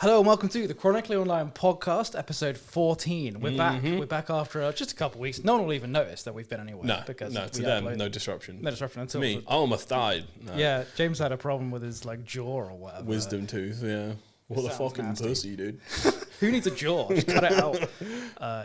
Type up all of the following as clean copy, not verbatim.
Hello and welcome to the Chronically Online Podcast, episode 14. We're back. We're back after just a couple of weeks. No one will even notice that we've been anywhere. No, to them, no disruption. No disruption until me. I almost died. No. Yeah, James had a problem with his jaw or whatever. Wisdom tooth. Yeah. What a fucking nasty. pussy, dude. Who needs a jaw? Just cut it out.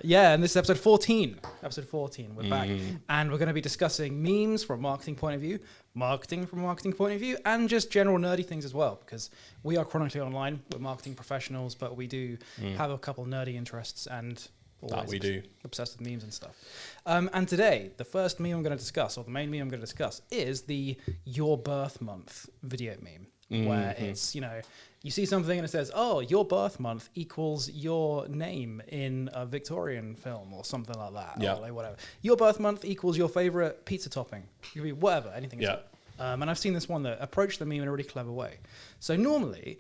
And this is episode 14. Episode 14. We're back. And we're going to be discussing memes from a marketing point of view, marketing from a marketing point of view, and just general nerdy things as well. Because we are Chronically Online. We're marketing professionals, but we do have a couple nerdy interests and always obsessed with memes and stuff. And today, the first meme I'm going to discuss, or the main meme I'm going to discuss, is the Your Birth Month video meme, where it's, you see something and it says, oh, your birth month equals your name in a Victorian film or something like that. Yeah. Or whatever. Your birth month equals your favorite pizza topping. It could be whatever, anything. Yeah. And I've seen this one that approached the meme in a really clever way. So normally,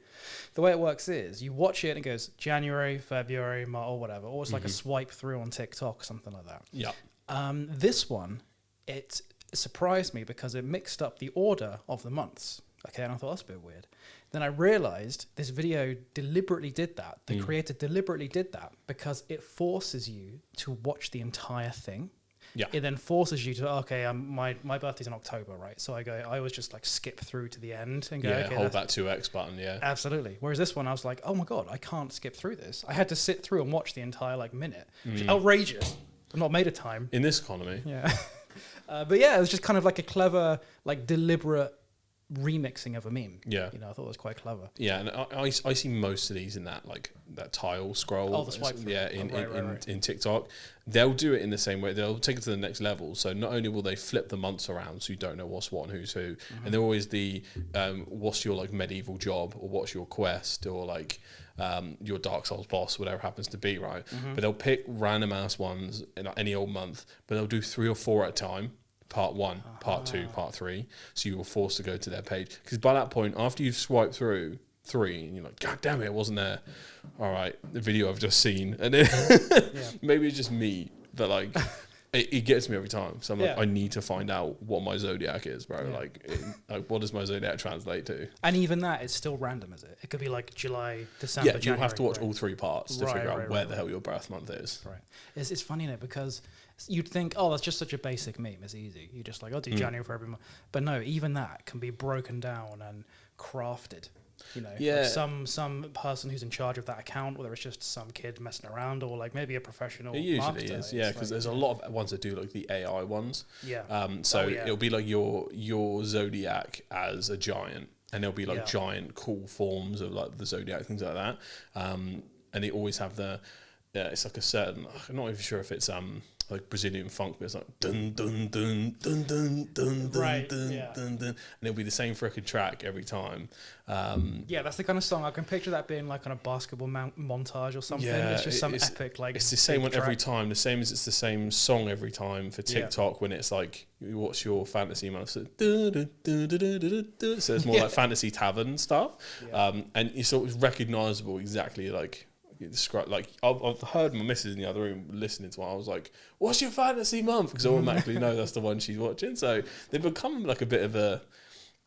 the way it works is you watch it and it goes January, February, March, or whatever. Or it's like a swipe through on TikTok, something like that. Yeah. This one, it surprised me because it mixed up the order of the months. Okay, and I thought that's a bit weird. Then I realized this video deliberately did that. The creator deliberately did that because it forces you to watch the entire thing. Yeah. It then forces you to, okay, my birthday's in October, right? So I always just skip through to the end and go, okay. Hold that 2x button, yeah. Absolutely. Whereas this one, I was like, oh my God, I can't skip through this. I had to sit through and watch the entire minute. Which is outrageous. I'm not made of time. In this economy. Yeah. But yeah, it was just kind of like a clever, deliberate remixing of a meme. Yeah. I thought it was quite clever. Yeah, and I see most of these in that that tile scroll. Oh, the swipe through. Yeah, Right. in TikTok. They'll do it in the same way. They'll take it to the next level. So not only will they flip the months around so you don't know what's what and who's who, and they're always the what's your medieval job or what's your quest or your Dark Souls boss, whatever happens to be, right? But they'll pick random ass ones in any old month, but they'll do 3 or 4 at a time. Part 1, part 2, part 3. So you were forced to go to their page. Because by that point, after you've swiped through 3, and you're like, God damn it wasn't there. All right, the video I've just seen. And then maybe it's just me, but it gets me every time. So I'm like, I need to find out what my zodiac is, bro. Yeah. What does my zodiac translate to? And even that is still random, is it? It could be July, December, January. Yeah, you have to watch all 3 parts to figure out where the hell your birth month is. Right. It's funny, isn't it? Because you'd think, oh, that's just such a basic meme. It's easy. You just I'll do January for every month. But no, even that can be broken down and crafted. Some person who's in charge of that account, whether it's just some kid messing around or maybe a professional. It usually is, yeah, because there's a lot of ones that do the AI ones. Yeah. It'll be your zodiac as a giant, and there'll be giant cool forms of the zodiac, things like that. And they always have it's a certain. I'm not even sure if it's Brazilian funk, but it's dun dun dun dun dun dun right, dun dun dun, and it'll be the same frickin' track every time. That's the kind of song I can picture that being on a basketball montage or something. Yeah, it's just some epic It's the same one track. every time. The same as it's the same song every time for TikTok when it's what's your fantasy month? So it's more fantasy tavern stuff, and it's sort of recognisable exactly describe I've heard my missus in the other room listening to it. I was like, what's your fantasy month? Because I automatically know that's the one she's watching. So they've become a bit of a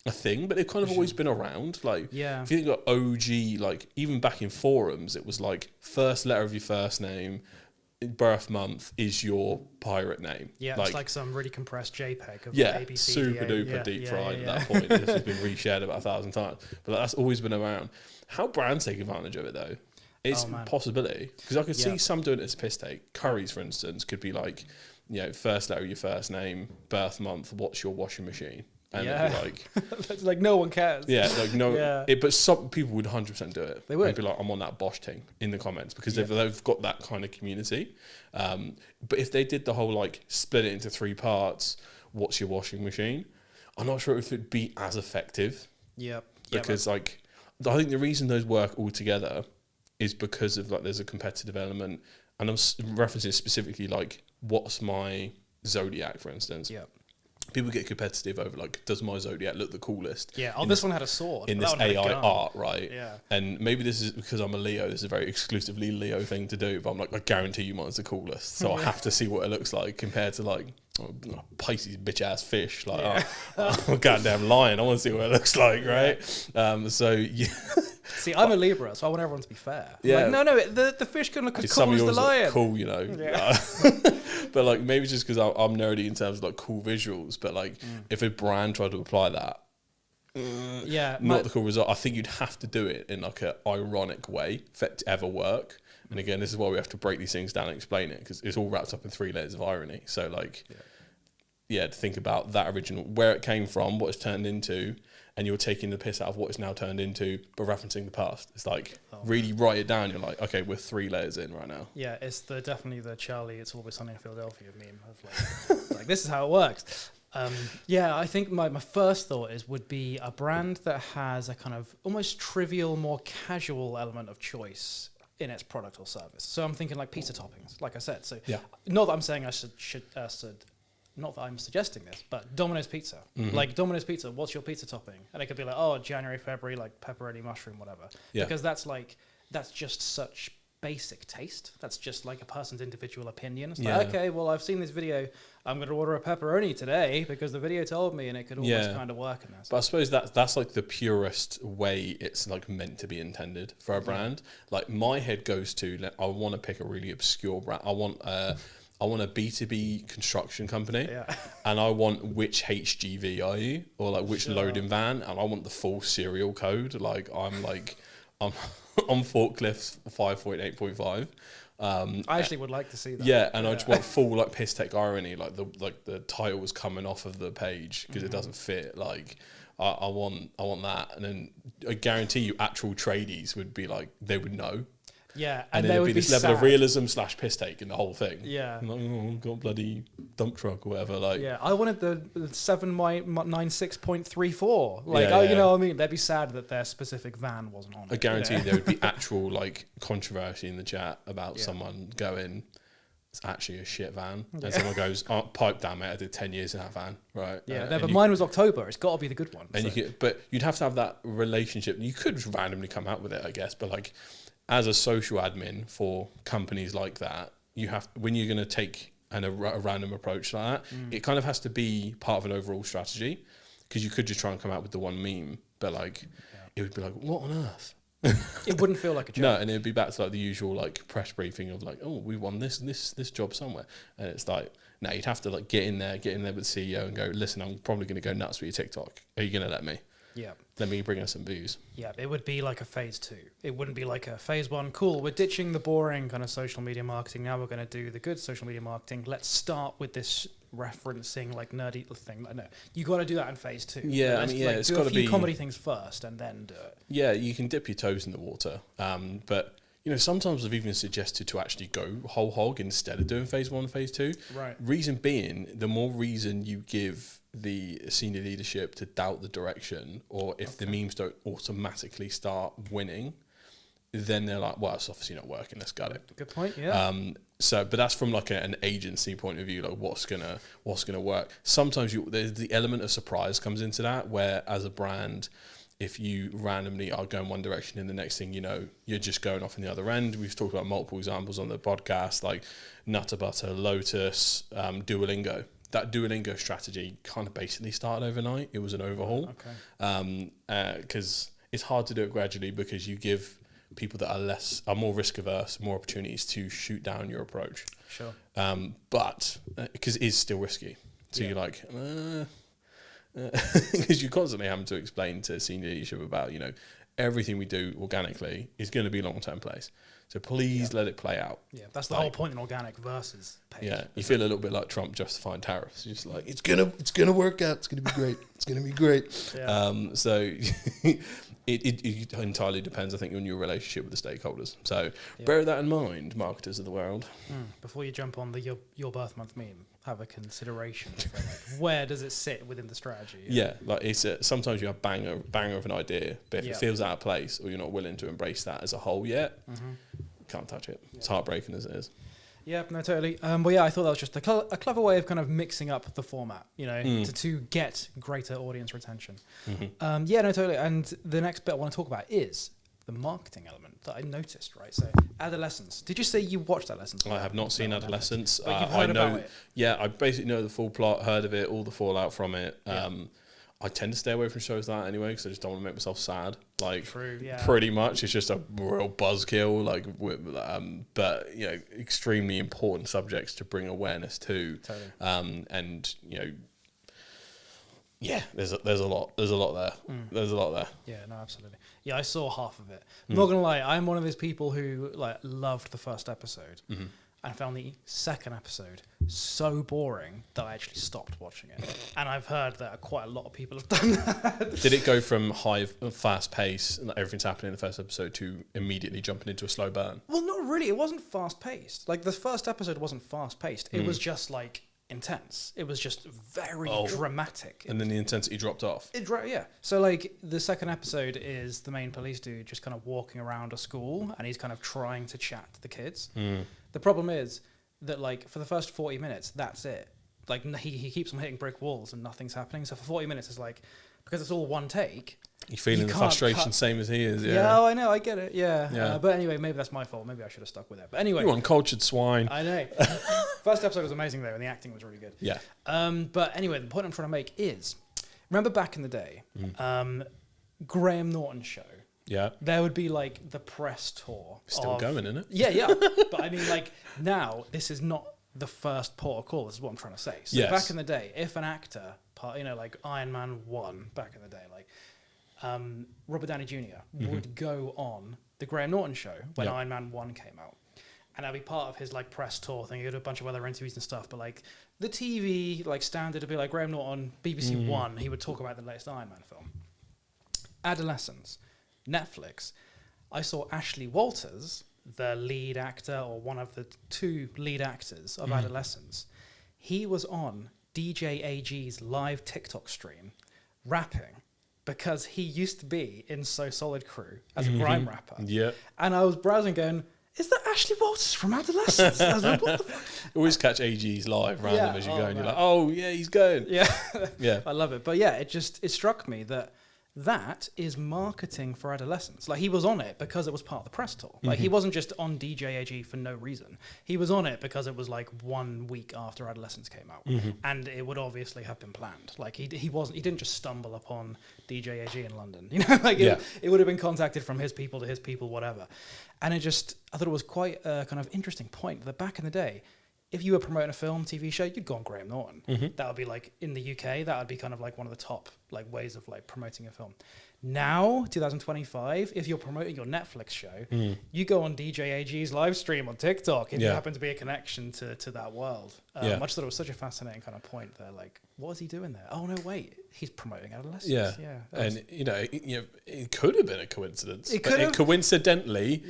thing, but they've kind of always been around. If you think of OG, even back in forums, it was first letter of your first name, birth month is your pirate name. Yeah, it's some really compressed JPEG of ABC. Super duper deep fried at that point. This has been reshared about 1,000 times. But that's always been around. How brands take advantage of it though? It's a possibility. Because I could see some doing it as piss take. Currys, for instance, could be first letter of your first name, birth month, what's your washing machine? And it'd be it's no one cares. Yeah, no. Yeah. But some people would 100% do it. They would. And be I'm on that Bosch thing in the comments because they've got that kind of community. But if they did the whole split it into 3 parts, what's your washing machine? I'm not sure if it'd be as effective. Yep. Because I think the reason those work all together is because of there's a competitive element, and I'm referencing specifically what's my zodiac, for instance. Yeah. People get competitive over does my zodiac look the coolest? Yeah. Oh, this one had a sword in this AI art, right? Yeah. And maybe this is because I'm a Leo. This is a very exclusively Leo thing to do. But I'm I guarantee you mine's the coolest. So I have to see what it looks like compared to Pisces bitch ass fish. I'm a goddamn lion. I want to see what it looks like, right? So yeah. See, I'm a Libra, so I want everyone to be fair. Yeah. Like, no, the fish can look as Some cool of as the yours look lion. cool, you know. Yeah. But like maybe just because I'm nerdy in terms of like cool visuals, but like if a brand tried to apply that, not the cool result. I think you'd have to do it in like an ironic way for it to ever work. And again, this is why we have to break these things down and explain it, because it's all wrapped up in 3 layers of irony. So like, to think about that original, where it came from, what it's turned into, and you're taking the piss out of what it's now turned into, but referencing the past. It's like, really write it down. You're like, okay, we're 3 layers in right now. Yeah, it's definitely the Charlie, It's Always Sunny in Philadelphia meme of like, like this is how it works. I think my first thought would be a brand that has a kind of almost trivial, more casual element of choice in its product or service. So I'm thinking like pizza toppings, like I said. So not that I'm saying I should not that I'm suggesting this, but Domino's Pizza. Like Domino's Pizza, what's your pizza topping? And it could be like, January, February, like pepperoni, mushroom, whatever. Yeah. Because that's just such basic taste. That's just like a person's individual opinion. It's like, okay, well, I've seen this video. I'm going to order a pepperoni today because the video told me, and it could almost kind of work in there. But I suppose that's like the purest way it's like meant to be intended for a brand. Like my head goes to, I want to pick a really obscure brand. I want a B2B construction company, and I want which HGV are you, or like which loading van, and I want the full serial code. Like I'm on forklifts 5.8.5. I actually would like to see that. Yeah, and I just want full like piss take irony, like the titles coming off of the page because it doesn't fit. Like I want that, and then I guarantee you, actual tradies would be like, they would know. Yeah, and then there'd be this level of realism / piss take in the whole thing. Yeah, like, I've got bloody dump truck or whatever. Like, I wanted the 796.34. Like, you know what I mean? They'd be sad that their specific van wasn't on it. I guarantee there would be actual like controversy in the chat about someone going, it's actually a shit van, and someone goes, pipe down, mate, I did 10 years in that van, right? But mine was October. It's got to be the good one. And but you'd have to have that relationship. You could randomly come out with it, I guess, but like, as a social admin for companies like that, you have, when you're going to take a random approach like that, it kind of has to be part of an overall strategy, because you could just try and come out with the one meme, but like it would be like, what on earth? It wouldn't feel like a job. No, and it'd be back to like the usual like press briefing of like, oh, we won this job somewhere, and it's like, no, you'd have to like get in there with the CEO and go, listen, I'm probably going to go nuts with your TikTok. Are you going to let me? Yeah. Let me bring us some booze. Yeah, it would be like a phase 2. It wouldn't be like a phase 1. Cool, we're ditching the boring kind of social media marketing. Now we're going to do the good social media marketing. Let's start with this referencing like nerdy thing. No, you got to do that in phase 2. Yeah, I mean, it's got to be comedy things first and then do it. Yeah, you can dip your toes in the water, but you know, sometimes I've even suggested to actually go whole hog instead of doing phase 1 and phase 2. Right. Reason being, the more reason you give the senior leadership to doubt the direction, or if the memes don't automatically start winning, then they're like, well, it's obviously not working, let's gut it. Good point, yeah. But that's from like an agency point of view, like what's gonna work. Sometimes there's the element of surprise comes into that, where as a brand, if you randomly are going one direction and the next thing you know, you're just going off in the other end. We've talked about multiple examples on the podcast, like Nutter Butter, Lotus, Duolingo. That Duolingo strategy kind of basically started overnight. It was an overhaul. Because it's hard to do it gradually, because you give people that are more risk averse more opportunities to shoot down your approach. Sure. But because it is still risky. So you're like, because you're constantly having to explain to senior leadership about, you know, everything we do organically is going to be long-term plays. So please let it play out. Yeah, that's the whole point in organic versus paid. Yeah, you feel a little bit like Trump justifying tariffs. You're just like, it's gonna work out. It's gonna be great. It's gonna be great. So it entirely depends, I think, on your relationship with the stakeholders. So bear that in mind, marketers of the world. Before you jump on the your birth month meme, have a consideration for like, where does it sit within the strategy? Yeah, like it's sometimes you have banger of an idea, but if it feels out of place, or you're not willing to embrace that as a whole yet, can't touch it. It's heartbreaking as it is. Yeah, no, totally. But yeah, I thought that was just a clever way of kind of mixing up the format, you know, to get greater audience retention. Yeah, no, totally. And the next bit I want to talk about is the marketing element that I noticed, right? So Adolescence. Did you say you watched Adolescence? I have not seen Adolescence. But you've heard about it. Yeah, I basically know the full plot, heard of it, all the fallout from it. I tend to stay away from shows like that anyway, because I just don't want to make myself sad. Like, True, yeah. pretty much, it's just a real buzzkill. Like, but extremely important subjects to bring awareness to. Totally. And yeah, there's a lot there. There's a lot there. Yeah, no, absolutely. Yeah, I saw half of it. I'm not gonna lie, I'm one of those people who like loved the first episode and found the second episode so boring that I actually stopped watching it. And I've heard that quite a lot of people have done that. Did it go from high, fast pace, and everything's happening in the first episode, to immediately jumping into a slow burn? Well, not really. It wasn't fast paced. Like the first episode wasn't fast paced. It was just like intense. It was just very dramatic. And then the intensity dropped off. Yeah. So like the second episode is the main police dude just kind of walking around a school and he's kind of trying to chat to the kids. The problem is that like for the first 40 minutes, that's it. Like he keeps on hitting brick walls and nothing's happening. So for 40 minutes, it's like, because it's all one take. You're feeling the frustration same as he is. Yeah, oh, I know, I get it. Yeah. But anyway, maybe that's my fault. Maybe I should have stuck with it. But anyway. You uncultured swine. I know. First episode was amazing though, and the acting was really good. Yeah. But anyway, the point I'm trying to make is, remember back in the day, Graham Norton show. Yeah. There would be like the press tour. Still going, isn't it? Yeah. But I mean, like now, this is not the first port of call. This is what I'm trying to say. So back in the day, if an actor, like Iron Man 1 back in the day, like Robert Downey Jr. would go on the Graham Norton show when Iron Man 1 came out. And that'd be part of his like press tour thing. He'd do a bunch of other interviews and stuff. But like the TV like standard would be like Graham Norton, BBC One. He would talk about the latest Iron Man film. Adolescence, Netflix. I saw Ashley Walters, the lead actor or one of the two lead actors of Adolescence. He was on DJAG's live TikTok stream rapping because he used to be in So Solid Crew as a grime rapper. Yeah. And I was browsing going, is that Ashley Walters from Adolescence? I was like, what the fuck? You always catch AGs live random as you go, and you're like, oh, yeah, he's going. Yeah. Yeah. I love it. But yeah, it struck me that is marketing for Adolescence. Like he was on it because it was part of the press tour. Like he wasn't just on DJAG for no reason. He was on it because it was like 1 week after Adolescence came out, and it would obviously have been planned. Like he didn't just stumble upon DJAG in London. You know, like it would have been contacted from his people to his people, whatever. And I thought it was quite a kind of interesting point that back in the day, if you were promoting a film, TV show, you'd go on Graham Norton. That would be like, in the UK, that would be kind of like one of the top like ways of like promoting a film. Now, 2025, if you're promoting your Netflix show, you go on DJAG's live stream on TikTok if you happen to be a connection to that world. I just thought it was such a fascinating kind of point there. Like, what is he doing there? Oh, no, wait. He's promoting Adolescence. Yeah. And, it could have been a coincidence. It could have. Coincidentally,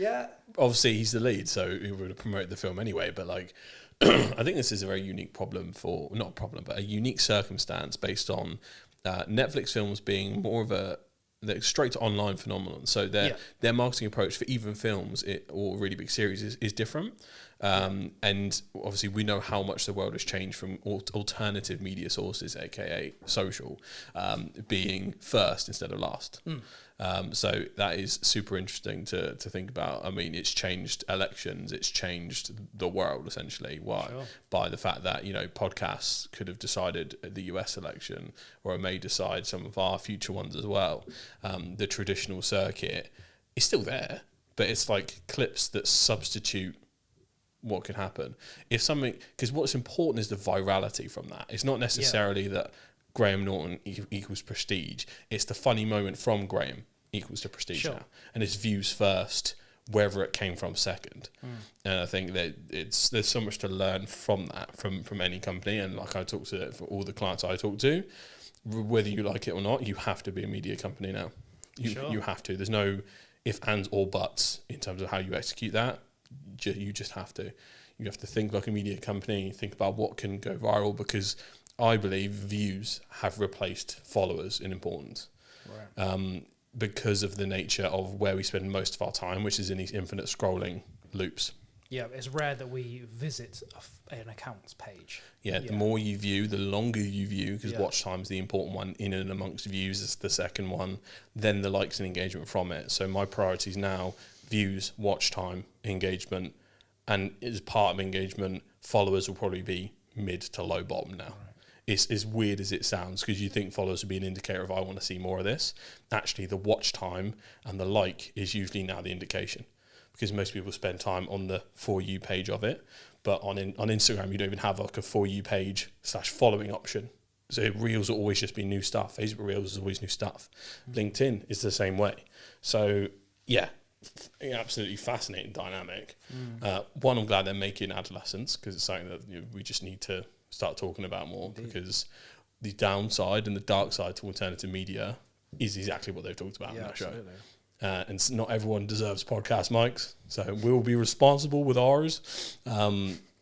obviously he's the lead, so he would have promoted the film anyway. But, like, I think this is a very unique problem not a problem, but a unique circumstance based on Netflix films being more of they're straight to online phenomenon. So their marketing approach for even films or really big series is different. And obviously we know how much the world has changed from alternative media sources, aka social, being first instead of last. So that is super interesting to think about. I mean, it's changed elections, it's changed the world essentially. Why? Sure. By the fact that, podcasts could have decided the US election, or it may decide some of our future ones as well. The traditional circuit is still there, but it's like clips that substitute what can happen. Because what's important is the virality from that. It's not necessarily that Graham Norton equals prestige. It's the funny moment from Graham equals to prestige now. And it's views first, wherever it came from second. And I think that there's so much to learn from that, from any company. And like I talk to, for all the clients I talk to, whether you like it or not, you have to be a media company now. You have to. There's no if, ands, or buts in terms of how you execute that. You just have to. You have to think like a media company, think about what can go viral, because I believe views have replaced followers in importance. Right. Because of the nature of where we spend most of our time, which is in these infinite scrolling loops. Yeah, it's rare that we visit an account's page. Yeah, the more you view, the longer you view, because watch time is the important one. In and amongst views is the second one. Then the likes and engagement from it. So my priorities now: views, watch time, engagement, and as part of engagement, followers will probably be mid to low bottom now. Right. it's as weird as it sounds, because you think followers would be an indicator of I want to see more of this. Actually, the watch time and the like is usually now the indication, because most people spend time on the For You page of it. But on Instagram, you don't even have like a For You page / following option. So Reels will always just be new stuff. Facebook Reels is always new stuff. LinkedIn is the same way. So yeah, absolutely fascinating dynamic. One, I'm glad they're making Adolescence, because it's something that we just need to start talking about more. Indeed. Because the downside and the dark side to alternative media is exactly what they've talked about in that show. And not everyone deserves podcast mics, so we'll be responsible with ours.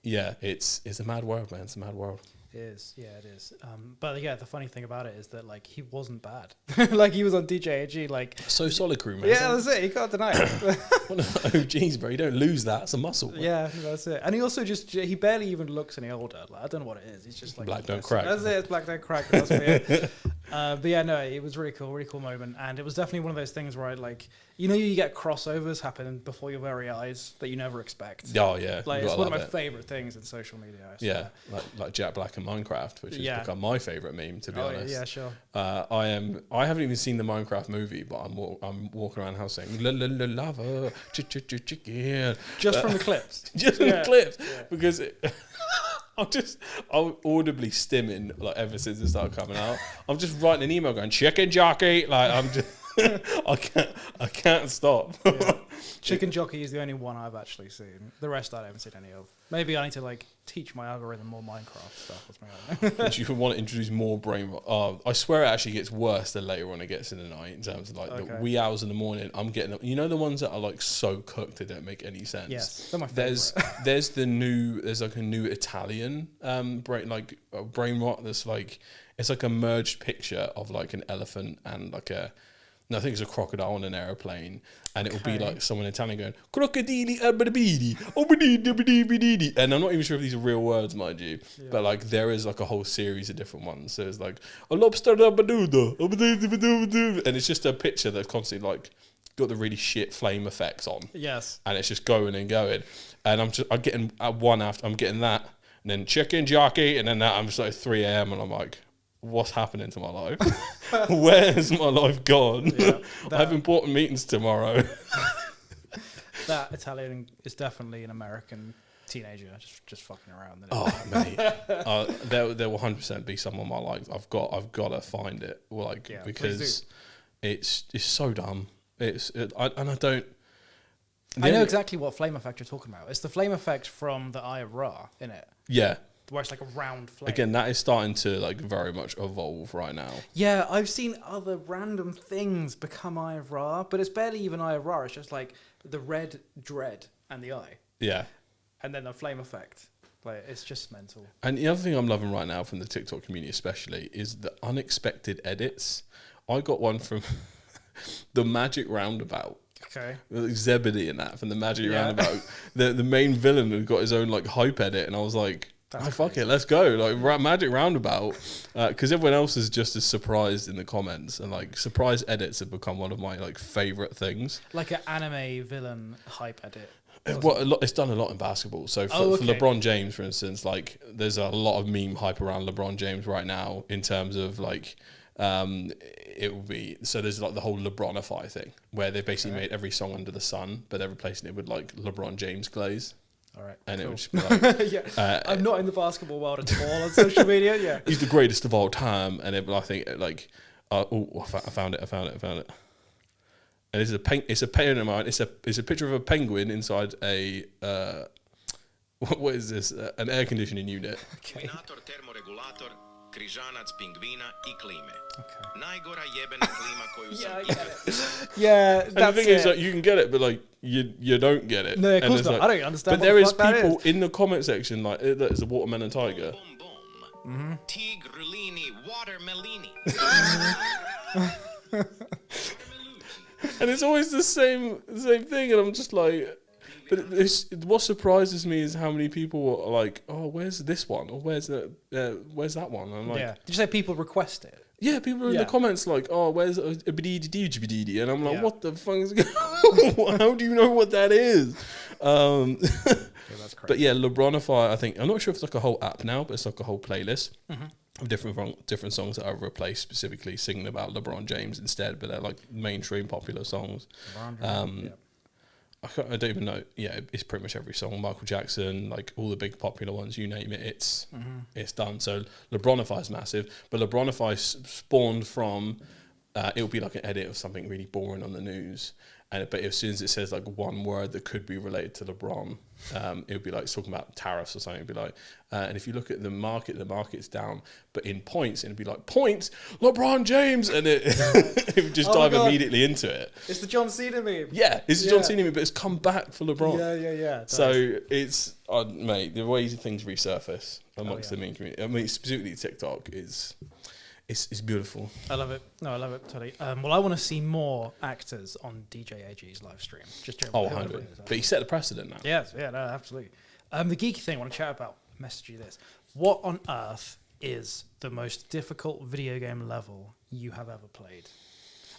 It's a mad world, man. It's a mad world. It is, yeah, it is. But yeah, the funny thing about it is that like he wasn't bad. Like he was on DJAG, like so solid crew, man. Yeah, that's it. You can't deny it. One of the OGs, bro. You don't lose that. It's a muscle. Man. Yeah, that's it. And he also he barely even looks any older. Like, I don't know what it is. He's just like black don't crack. That's it. It's black don't crack. That's it. But yeah, no, it was really cool moment, and it was definitely one of those things where you get crossovers happening before your very eyes that you never expect. Oh yeah, like it's one of my favorite things in social media. Yeah, like Jack Black and Minecraft, which has become my favorite meme, to be honest. Yeah, sure. I haven't even seen the Minecraft movie, but I'm walking around the house saying lava chicken just from the clips. Just from the clips, because I'm audibly stimming like ever since it started coming out. I'm just writing an email going chicken jockey, like I'm just I can't stop. Chicken Jockey is the only one I've actually seen. The rest I haven't seen any of. Maybe I need to teach my algorithm more Minecraft stuff. Do you want to introduce more brain rot? I swear it actually gets worse the later on it gets in the night, in terms of the wee hours in the morning. I'm getting the ones that are so cooked they don't make any sense. Yes, they're my favorite. There's a new Italian brain rot that's it's like a merged picture of an elephant and I think it's a crocodile on an aeroplane, and it will be like someone in Italian going crocodili abadabidi obadidi, and I'm not even sure if these are real words, mind you, but there is a whole series of different ones. So it's a lobster abadudo, and it's just a picture that's constantly got the really shit flame effects on. Yes, and it's just going and going, and I'm getting one after I'm getting that, and then chicken jockey, and then that I'm just 3 a.m. and I'm like, what's happening to my life? Where's my life gone? Yeah, I have important meetings tomorrow. That Italian is definitely an American teenager just fucking around. Oh mate, there will 100% be someone my life. I've got to find it. Because it's so dumb. I know exactly what flame effect you're talking about. It's the flame effect from the Eye of Ra, innit? Yeah. Where it's like a round flame. Again, that is starting to very much evolve right now. Yeah, I've seen other random things become Eye of Ra, but it's barely even Eye of Ra. It's just the red dread and the eye. Yeah. And then the flame effect. It's just mental. And the other thing I'm loving right now from the TikTok community especially is the unexpected edits. I got one from the Magic Roundabout. Okay. Zebedee and that from the Magic Roundabout. The main villain had got his own hype edit, and I was like, fuck it, let's go. Magic Roundabout. Because everyone else is just as surprised in the comments. And surprise edits have become one of my favourite things. Like an anime villain hype edit. It's done a lot in basketball. So for LeBron James, for instance, there's a lot of meme hype around LeBron James right now in terms of it will be, so there's the whole LeBronify thing where they basically made every song under the sun, but they're replacing it with LeBron James glaze. All right, and cool. it would just be I'm not in the basketball world at all on social media. Yeah, he's the greatest of all time, and I think I found it. And it's a picture of a penguin inside a what is this? An air conditioning unit. Okay. Yeah, and the thing is you can get it, but you don't get it. No, of course not. I don't understand. But there is people in the comment section it's a watermelon tiger. Tigrulini watermelini. And it's always the same thing, and I'm just but what surprises me is how many people are oh, where's this one? Or where's that one? And I'm did you say people request it? Yeah, people are in the comments oh, where's a bididi, and I'm what the fuck is going on? How do you know what that is? That's crazy. But yeah, LeBronify, I think, I'm not sure if it's a whole app now, but it's a whole playlist. different songs that I've replaced, specifically singing about LeBron James instead, but they're like mainstream popular songs. I don't even know. Yeah, it's pretty much every song. Michael Jackson, like all the big popular ones, you name it, it's done. So LeBronify is massive, but LeBronify spawned from it'll be like an edit of something really boring on the news, but as soon as it says like one word that could be related to LeBron, it would be like talking about tariffs or something. It'd be like, and if you look at the market's down, but in points, it'd be like points, LeBron James, and it it would just dive immediately into it. It's the John Cena meme. Yeah, it's the John Cena meme, but it's come back for LeBron. Yeah. So it's, mate, the way things resurface amongst the meme community. I mean, specifically TikTok is. It's beautiful. I love it. No, I love it totally. Well, I want to see more actors on DJAG's live stream. Just generally. 100. But he set the precedent now. Yes, no, absolutely. The geeky thing I want to chat about, message you this. What on earth is the most difficult video game level you have ever played?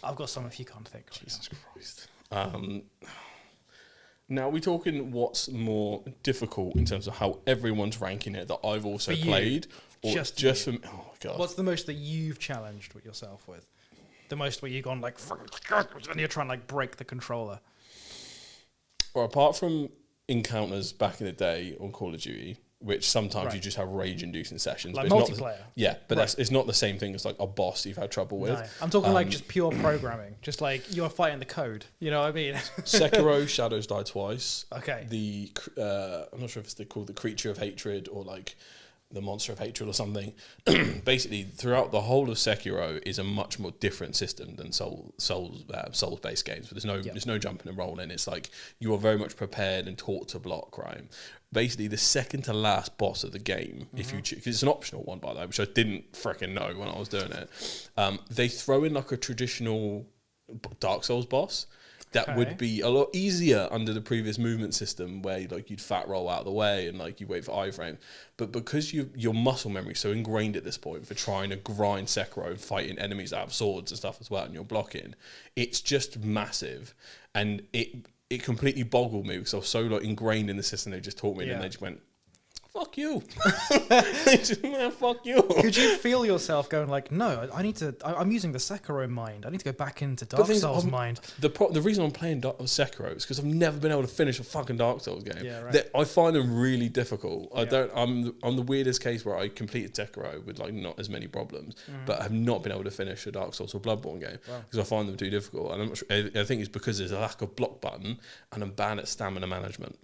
I've got some if you can't think. Jesus Christ. Now, we're talking what's more difficult in terms of how everyone's ranking it that I've also played. Or just for me. Oh, my God. What's the most that you've challenged with yourself with? The most where you've gone like, and you're trying to like break the controller. Well, apart from encounters back in the day on Call of Duty, which sometimes you just have rage-inducing sessions. Like but multiplayer. It's not the same thing as like a boss you've had trouble with. No, I'm talking like just pure programming. Just like you're fighting the code. You know what I mean? Sekiro, Shadows Die Twice. Okay. I'm not sure if it's called the Creature of Hatred or like the Monster of Hatred or something. Basically, throughout the whole of Sekiro is a much more different system than Souls-based games. But there's no jumping and rolling. It's like you are very much prepared and taught to block, right? Basically, the second to last boss of the game, if you choose, it's an optional one by the way, which I didn't freaking know when I was doing it. They throw in like a traditional Dark Souls boss. That would be a lot easier under the previous movement system where like you'd fat roll out of the way and like you wait for iframes. But because your muscle memory is so ingrained at this point for trying to grind Sekiro and fighting enemies that have swords and stuff as well and you're blocking, it's just massive. And it completely boggled me because I was so like ingrained in the system they just taught me and they just went, fuck you. Man, fuck you. Could you feel yourself going like, no, I'm using the Sekiro mind. I need to go back into Dark Souls mind. The reason I'm playing Sekiro is because I've never been able to finish a fucking Dark Souls game. Yeah, right. I find them really difficult. I'm the weirdest case where I completed Sekiro with like not as many problems, but I've not been able to finish a Dark Souls or Bloodborne game because I find them too difficult. And I'm not sure, I think it's because there's a lack of block button and I'm bad at stamina management.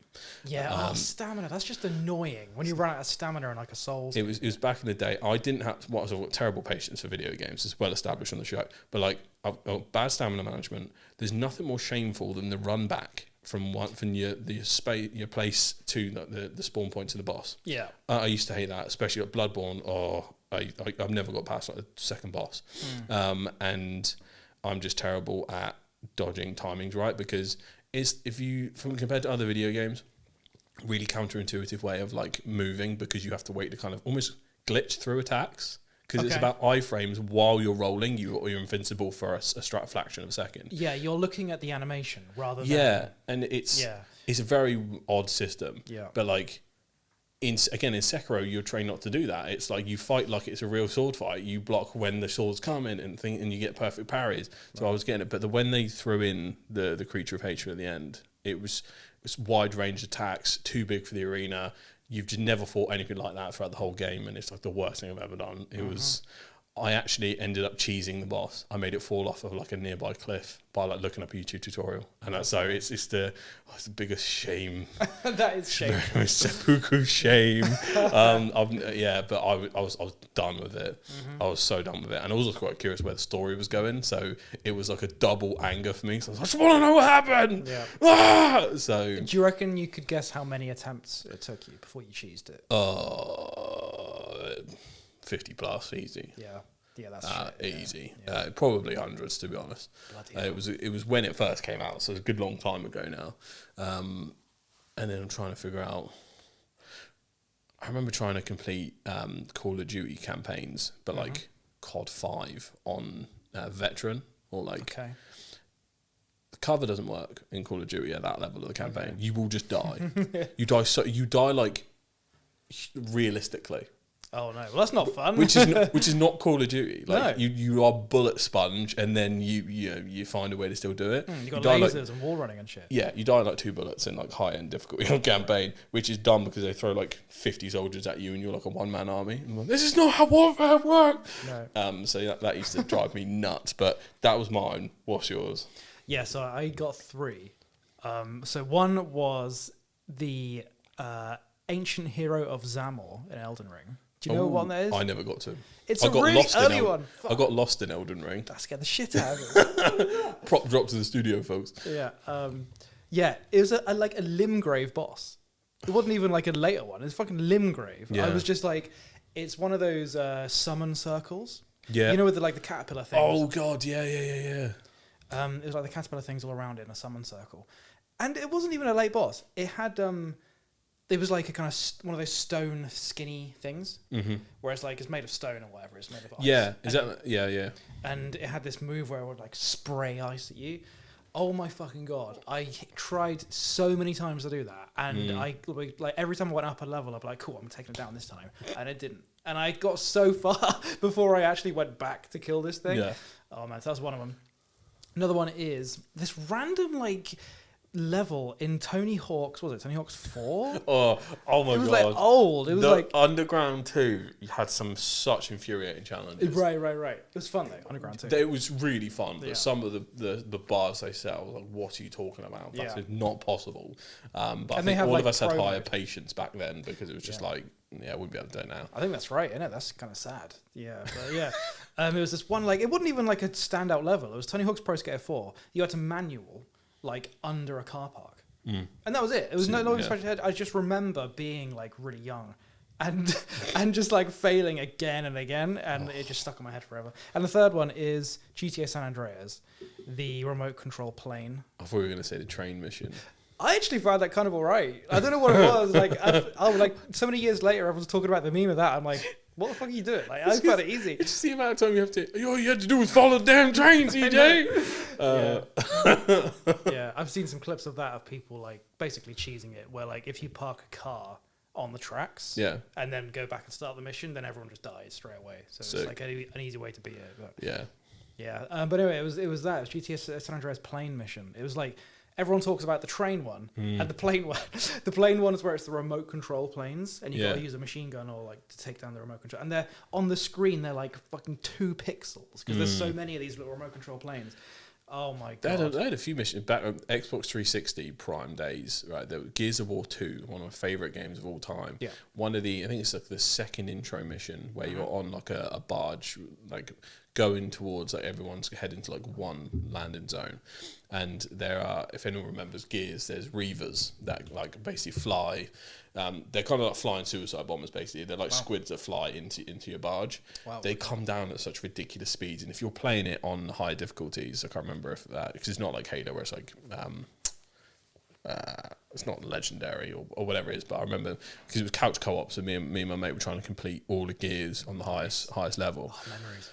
Yeah, stamina. That's just annoying when you run out of stamina in like a Souls. It was back in the day. I didn't have I've got terrible patience for video games. It's well established on the show. But like I've got bad stamina management. There's nothing more shameful than the run back from your place to the spawn point to the boss. Yeah, I used to hate that, especially at Bloodborne. I've never got past like the second boss, and I'm just terrible at dodging timings right because. Compared to other video games, really counterintuitive way of like moving because you have to wait to kind of almost glitch through attacks because it's about iframes while you're rolling. You're invincible for a fraction of a second. Yeah, you're looking at the animation rather than and it's a very odd system. Yeah, but like in Sekiro, you're trained not to do that. It's like you fight like it's a real sword fight. You block when the swords come in and you get perfect parries. So I was getting it, but when they threw in the Creature of Hatred at the end, it was wide range attacks, too big for the arena. You've just never fought anything like that throughout the whole game, and it's like the worst thing I've ever done. It was. I actually ended up cheesing the boss. I made it fall off of like a nearby cliff by like looking up a YouTube tutorial, and it's the biggest shame. That is shame. Seppuku shame. But I was done with it. I was so done with it, and I was also quite curious where the story was going. So it was like a double anger for me. So I was like, I just want to know what happened. Yeah. So do you reckon you could guess how many attempts it took you before you cheesed it? 50 plus, easy. Yeah, that's easy. Probably hundreds, to be honest. It was when it first came out, so it's a good long time ago now. And then I'm trying to figure out. I remember trying to complete Call of Duty campaigns, but like COD 5 on Veteran or like. Okay. The cover doesn't work in Call of Duty at that level of the campaign. Okay. You will just die. You die like realistically. Oh no, well that's not fun. which is not Call of Duty. Like No. you are bullet sponge, and then you find a way to still do it. You got die lasers and wall running and shit. Yeah, you die like 2 bullets in like high end difficulty on campaign, which is dumb because they throw like 50 soldiers at you and you're like a one-man army. I'm like, this is not how warfare works. No. So that used to drive me nuts. But that was mine. What's yours? Yeah, so I got 3. So one was the ancient hero of Zamor in Elden Ring. Do you know what one that is? I never got to. It's I a got really lost early in one. I got lost in Elden Ring. That scared the shit out of me. Prop drop to the studio, folks. Yeah. Yeah, it was like a Limgrave boss. It wasn't even like a later one. It's fucking Limgrave. Yeah. I was just like, it's one of those summon circles. Yeah. You know, with the caterpillar things. Oh god, yeah. It was like the caterpillar things all around it in a summon circle. And it wasn't even a late boss. It had it was like a kind of one of those stone skinny things, whereas like it's made of stone or whatever. It's made of ice. Yeah, yeah. And it had this move where it would like spray ice at you. Oh my fucking god! I tried so many times to do that, and I like every time I went up a level, I'd be like, "Cool, I'm taking it down this time," and it didn't. And I got so far before I actually went back to kill this thing. Yeah. Oh man, so that's one of them. Another one is this random like level in Tony Hawk's. What was it Tony Hawk's 4? Oh my god! It was like old. It was the like Underground 2 had some such infuriating challenges. right. It was fun though. Underground 2. It was really fun, but Yeah. some of the bars they set, I was like, "What are you talking about? That's Yeah. not possible." But I And they think have, all like, of us had pro higher mode. patience back then because it was just like, I wouldn't be able to do it now. I think that's right, isn't it? That's kind of sad. Yeah, but yeah. It was this one, like, it wasn't even like a standout level. It was Tony Hawk's Pro Skater 4. You had to manual, like, under a car park. And that was it. It was no special head. I just remember being, like, really young and just, like, failing again and again, and it just stuck in my head forever. And the third one is GTA San Andreas, the remote control plane. I thought you were going to say the train mission. I actually found that kind of alright. I don't know what it was. Like, like so many years later, everyone's talking about the meme of that. I'm like, what the fuck are you doing? Like, I found it easy. It's just the amount of time you have to. All you had to do was follow the damn train, CJ. Yeah, I've seen some clips of that of people like basically cheesing it, where like if you park a car on the tracks, and then go back and start the mission, then everyone just dies straight away. So Sick. it's like an easy way to beat it. But Yeah. but anyway, it was GTA San Andreas plane mission. It was like. Everyone talks about the train one and the plane one. The plane one is where it's the remote control planes, and you got to use a machine gun or like to take down the remote control. And they're on the screen. They're like fucking 2 pixels because there's so many of these little remote control planes. Oh my god! They had a few missions back on Xbox 360 Prime days, right? There was Gears of War 2, one of my favorite games of all time. Yeah. One of I think it's like the second intro mission where you're on like a barge, like going towards like everyone's heading to like one landing zone, and there are, if anyone remembers Gears, there's Reavers that like basically fly. They're kind of like flying suicide bombers, basically. They're like squids that fly into your barge. Wow. They come down at such ridiculous speeds, and if you're playing it on high difficulties, I can't remember if that, because it's not like Halo where it's like it's not legendary or whatever it is, but I remember because it was couch co-op, so me and my mate were trying to complete all the Gears on the highest level. Oh, memories.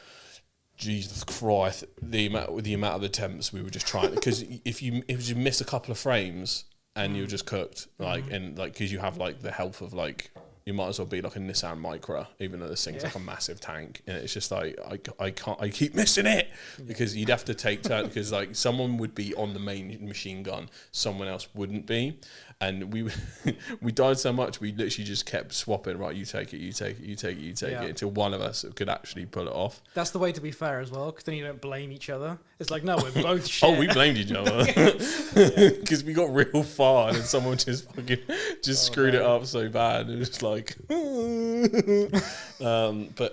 Jesus Christ, the amount of attempts we were just trying, because if you miss a couple of frames and you're just cooked, like, and like, because you have like the health of like, you might as well be like a Nissan Micra, even though this thing's like a massive tank, and it's just like I keep missing it because you'd have to take turns, because like someone would be on the main machine gun, someone else wouldn't be, and we died so much we literally just kept swapping. Right, you take it until one of us could actually pull it off. That's the way to be fair as well, because then you don't blame each other. It's like, no, we're both shit. Oh, we blamed each other because we got real far and then someone just fucking screwed it up so bad. It was like, but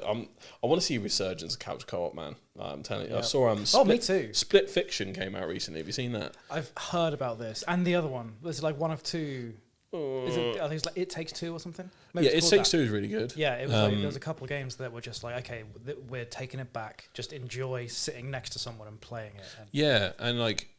I want to see Resurgence of Couch Co-op, man. I'm telling you, I saw me too. Split Fiction came out recently. Have you seen that? I've heard about this, and the other one. There's like one of two. Is it? I think it's like It Takes Two or something. Maybe It Takes Two is really good. Yeah, it was. Like, there was a couple of games that were just like, okay, we're taking it back. Just enjoy sitting next to someone and playing it. And and like.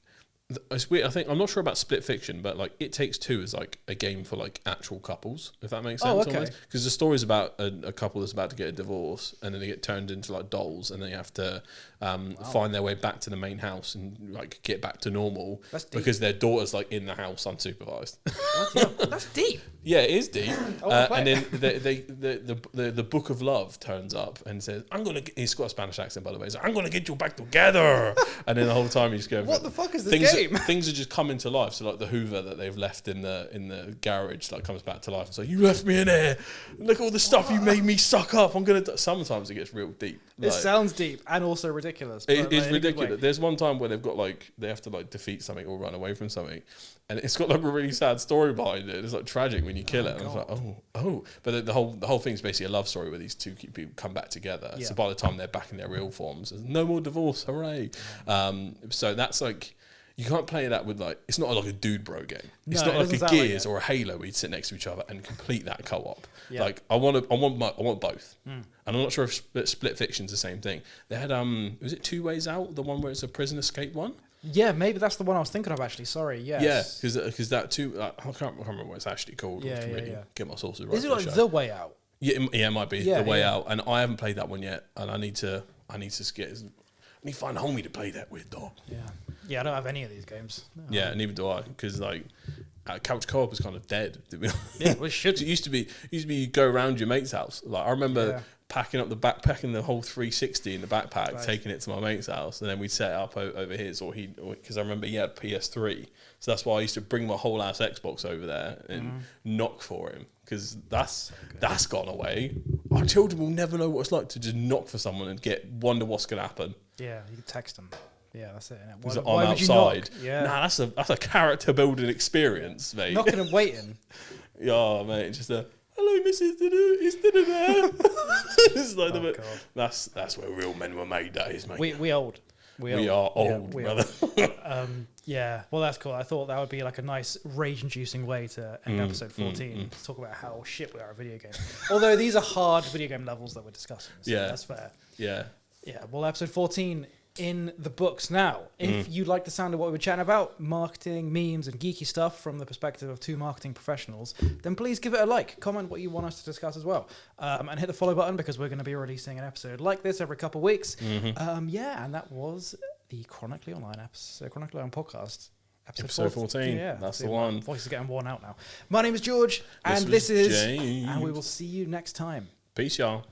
It's weird. I think I'm not sure about Split Fiction, but like It Takes Two is like a game for like actual couples, if that makes sense. Oh, okay. Because the story's about a couple that's about to get a divorce, and then they get turned into like dolls, and they have to find their way back to the main house and like get back to normal. That's deep. Because their daughter's like in the house unsupervised. That's deep. Yeah, it is deep. And play then the Book of Love turns up and says, he's got a Spanish accent, by the way. He's like, I'm going to get you back together. And then the whole time he's going, what the fuck is this game? Things are just coming to life. So like the Hoover that they've left in the garage like comes back to life. It's like, you left me in here. Look at all the stuff you made me suck up. I'm going to... Sometimes it gets real deep. It sounds deep and also ridiculous. It is ridiculous. There's one time where they've got like, they have to like defeat something or run away from something. And it's got like a really sad story behind it. It's like tragic when you kill it. And I was like, oh. But the whole thing is basically a love story where these two people come back together. Yeah. So by the time they're back in their real forms, there's no more divorce. Hooray. So that's like, you can't play that with like, it's not like a dude bro game. It's not like a Gears or a Halo where you'd sit next to each other and complete that co-op. Yeah. Like I want both. And I'm not sure if Split Fiction's the same thing. They had was it Two Ways Out, the one where it's a prison escape one? Yeah, maybe that's the one I was thinking of actually. Sorry, yes. Yeah, because that too, I can't remember what it's actually called. Yeah, Get my sources right. Is it like The Way Out? Yeah, it might be The Way Out, and I haven't played that one yet, and I need to find a homie to play that with, though. Yeah, I don't have any of these games. No. Yeah, neither do I, because like couch co-op is kind of dead. Yeah, well, it should. It used to be you go around your mate's house. Like I remember packing up the whole 360 in the backpack, taking it to my mate's house, and then we'd set it up over his, because I remember he had PS3, so that's why I used to bring my whole ass Xbox over there and knock for him, because that's gone away. Our children will never know what it's like to just knock for someone and wonder what's going to happen. Yeah, you can text them. Yeah, that's it. Why I'm outside. Yeah. Nah, that's a character building experience, mate. Knocking and waiting. Yeah, mate. Just hello, Mrs. Is Dinner there? It's like that's where real men were made. That is, mate. We old. We are old, brother. Yeah. Well, that's cool. I thought that would be like a nice rage-inducing way to end episode 14. To talk about how shit we are at video games. Although these are hard video game levels that we're discussing. So that's fair. Yeah. Yeah. Well, episode 14. In the books now. If you like the sound of what we were chatting about, marketing, memes, and geeky stuff from the perspective of two marketing professionals, then please give it a like. Comment what you want us to discuss as well. And hit the follow button, because we're going to be releasing an episode like this every couple of weeks. And that was the Chronically Online Podcast. Episode 14. Yeah, that's the one. My voice is getting worn out now. My name is George, and this is James. And we will see you next time. Peace, y'all.